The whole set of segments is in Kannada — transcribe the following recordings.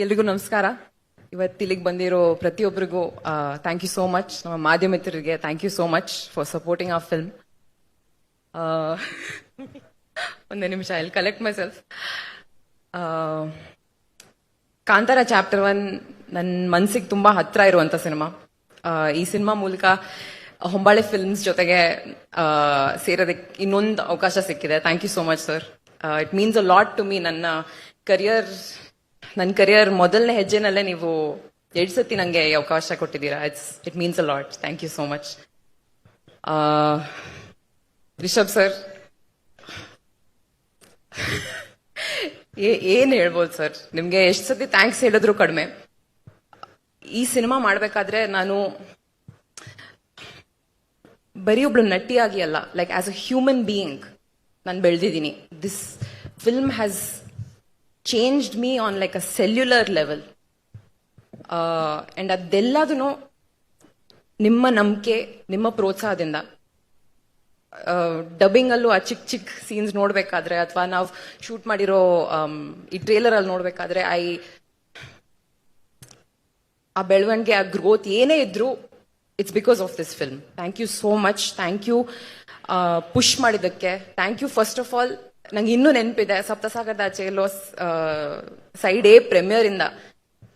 ಎಲ್ರಿಗೂ ನಮಸ್ಕಾರ. ಇವತ್ತು ಇಲ್ಲಿಗೆ ಬಂದಿರೋ ಪ್ರತಿಯೊಬ್ಬರಿಗೂ ಥ್ಯಾಂಕ್ ಯು ಸೋ ಮಚ್. ನಮ್ಮ ಮಾಧ್ಯಮ ಮಿತ್ರರಿಗೆ thank you so much for supporting ಆ ಫಿಲ್ಮ್. ಒಂದೇ ನಿಮಿಷ, I will collect myself. Kantara chapter 1 ನನ್ನ ಮನಸ್ಸಿಗೆ ತುಂಬಾ ಹತ್ರ ಇರುವಂತ ಸಿನಿಮಾ. ಈ ಸಿನಿಮಾ ಮೂಲಕ ಹೊಂಬಾಳೆ ಫಿಲ್ಮ್ಸ್ ಜೊತೆಗೆ ಸೇರೋದಕ್ಕೆ ಇನ್ನೊಂದು ಅವಕಾಶ ಸಿಕ್ಕಿದೆ. Thank you so much sir. It means a lot to me. ನನ್ನ ಕರಿಯರ್ ಮೊದಲನೇ ಹೆಜ್ಜೆನಲ್ಲೇ ನೀವು 2 ಸತಿ ನಂಗೆ ಈ ಅವಕಾಶ ಕೊಟ್ಟಿದ್ದೀರಾ. It means a lot. Thank you so much. Rishab sir, ಏನ್ ಹೇಳ್ಬೋದು ಸರ್, ನಿಮ್ಗೆ ಎಷ್ಟು ಸತಿ ಥ್ಯಾಂಕ್ಸ್ ಹೇಳಿದ್ರು ಕಡಿಮೆ. ಈ ಸಿನಿಮಾ ಮಾಡ್ಬೇಕಾದ್ರೆ ನಾನು ಬರೀ ಒಬ್ಳು ನಟಿಯಾಗಿ ಅಲ್ಲ, like as a human being ನಾನು ಬೆಳೆದಿದ್ದೀನಿ. This film has changed me on like a cellular level. And ಅದೆಲ್ಲದೂ ನಿಮ್ಮ ನಂಬಿಕೆ, ನಿಮ್ಮ ಪ್ರೋತ್ಸಾಹದಿಂದ. ಡಬ್ಬಿಂಗ್ ಅಲ್ಲೂ ಆ ಚಿಕ್ಕ ಚಿಕ್ಕ ಸೀನ್ಸ್ ನೋಡ್ಬೇಕಾದ್ರೆ ಅಥವಾ ನಾವು ಶೂಟ್ ಮಾಡಿರೋ ಈ ಟ್ರೇಲರ್ ಅಲ್ಲಿ ನೋಡ್ಬೇಕಾದ್ರೆ ಆ ಬೆಳವಣಿಗೆ, ಆ ಗ್ರೋತ್ ಏನೇ ಇದ್ರು, it's because of this film. Thank you so much. Thank you push ಮಾಡಿದ್ದಕ್ಕೆ. Thank you first of all. ನಂಗೆ ಇನ್ನೂ ನೆನಪಿದೆ, ಸಪ್ತಸಾಗರದ ಆಚೆ ಎಲ್ಲೋ ಸೈಡ್ ಎ ಪ್ರೀಮಿಯರ್ ಇಂದ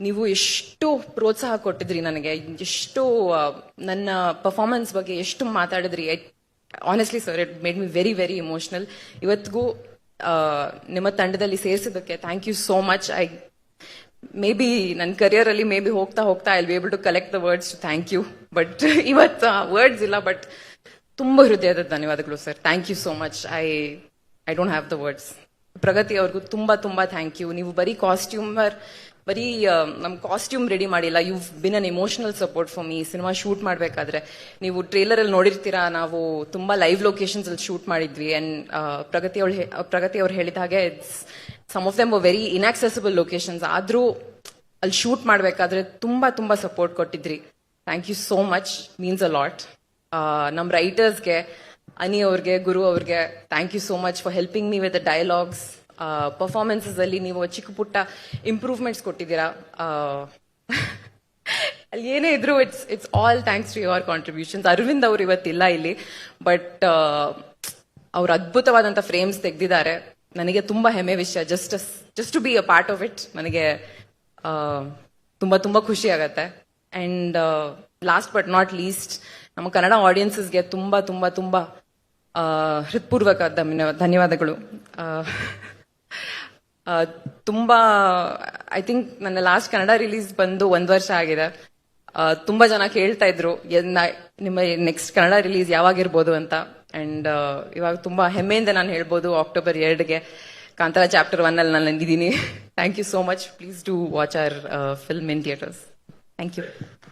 ನೀವು ಎಷ್ಟು ಪ್ರೋತ್ಸಾಹ ಕೊಟ್ಟಿದ್ರಿ ನನಗೆ, ಎಷ್ಟು ನನ್ನ ಪರ್ಫಾರ್ಮೆನ್ಸ್ ಬಗ್ಗೆ ಎಷ್ಟು ಮಾತಾಡಿದ್ರಿ. Honestly sir, it made me very very emotional. ಇವತ್ತಿಗೂ ನಿಮ್ಮ ತಂಡದಲ್ಲಿ ಸೇರಿಸಿದ್ದಕ್ಕೆ thank you so much. Maybe ನನ್ನ ಕರಿಯರ್ ಅಲ್ಲಿ ಮೇ ಬಿ ಹೋಗ್ತಾ ಹೋಗ್ತಾ I will be able to collect the words to thank you. But ಇವತ್ತು ವರ್ಡ್ಸ್ ಇಲ್ಲ, ಬಟ್ ತುಂಬಾ ಹೃದಯದ ಧನ್ಯವಾದಗಳು sir. Thank you so much. I don't have the words. Pragathi ಅವ್ರಿಗೂ ತುಂಬಾ ತುಂಬಾ ಥ್ಯಾಂಕ್ ಯು. ನೀವು ಬರೀ ನಮ್ ಕಾಸ್ಟ್ಯೂಮ್ ರೆಡಿ ಮಾಡಿಲ್ಲ, you been an emotional support for me. Cinema shoot ಮಾಡ್ಬೇಕಾದ್ರೆ ನೀವು ಟ್ರೇಲರ್ ಅಲ್ಲಿ ನೋಡಿರ್ತೀರಾ, ನಾವು ತುಂಬಾ ಲೈವ್ ಲೊಕೇಶನ್ಸ್ ಅಲ್ಲಿ ಶೂಟ್ ಮಾಡಿದ್ವಿ. ಅಂಡ್ ಪ್ರಗತಿ ಅವ್ರು ಹೇಳಿದ ಹಾಗೆ some of them very inaccessible locations. ಆದ್ರೂ ಅಲ್ಲಿ ಶೂಟ್ ಮಾಡ್ಬೇಕಾದ್ರೆ ತುಂಬಾ ತುಂಬಾ ಸಪೋರ್ಟ್ ಕೊಟ್ಟಿದ್ರಿ. Thank you so much. Means a lot. ನಮ್ ರೈಟರ್ಸ್ಗೆ, ಅನಿ ಅವ್ರಿಗೆ, ಗುರು ಅವ್ರಿಗೆ thank you so much for helping me with the dialogues. Performances ಅಲ್ಲಿ ನೀವು ಚಿಕ್ಕ ಪುಟ್ಟ ಇಂಪ್ರೂವ್ಮೆಂಟ್ಸ್ ಕೊಟ್ಟಿದ್ದೀರಾ. ಅಲ್ಲಿ ಏನೇ ಇದ್ರು it's all thanks to your contributions. Aravind ಅವ್ರು ಇವತ್ತಿಲ್ಲ ಇಲ್ಲಿ, ಬಟ್ ಅವ್ರು ಅದ್ಭುತವಾದಂತ ಫ್ರೇಮ್ಸ್ ತೆಗೆದಿದ್ದಾರೆ. ನನಗೆ ತುಂಬಾ ಹೆಮ್ಮೆ ವಿಷಯ. Just to be a part of it ನನಗೆ ತುಂಬಾ ತುಂಬಾ ಖುಷಿ ಆಗತ್ತೆ. And last but not least, ನಮ್ಮ ಕನ್ನಡ ಆಡಿಯನ್ಸಸ್ಗೆ ತುಂಬಾ ತುಂಬಾ ತುಂಬಾ ಹೃತ್ಪೂರ್ವಕ ಧನ್ಯವಾದಗಳು. ತುಂಬಾ ಐ ಥಿಂಕ್ ನನ್ನ ಲಾಸ್ಟ್ ಕನ್ನಡ ರಿಲೀಸ್ ಬಂದು 1 ವರ್ಷ ಆಗಿದೆ. ತುಂಬಾ ಜನ ಕೇಳ್ತಾ ಇದ್ರು ನಿಮ್ಮ ನೆಕ್ಸ್ಟ್ ಕನ್ನಡ ರಿಲೀಸ್ ಯಾವಾಗಿರ್ಬೋದು ಅಂತ. ಅಂಡ್ ಇವಾಗ ತುಂಬಾ ಹೆಮ್ಮೆಯಿಂದ ನಾನು ಹೇಳ್ಬೋದು, ಅಕ್ಟೋಬರ್ 2ಗೆ ಕಾಂತಾರ ಚಾಪ್ಟರ್ 1 ಅಲ್ಲಿ ನಾನು ಇದ್ದೀನಿ. Thank you so much. Please do watch our film in theatres. Thank you.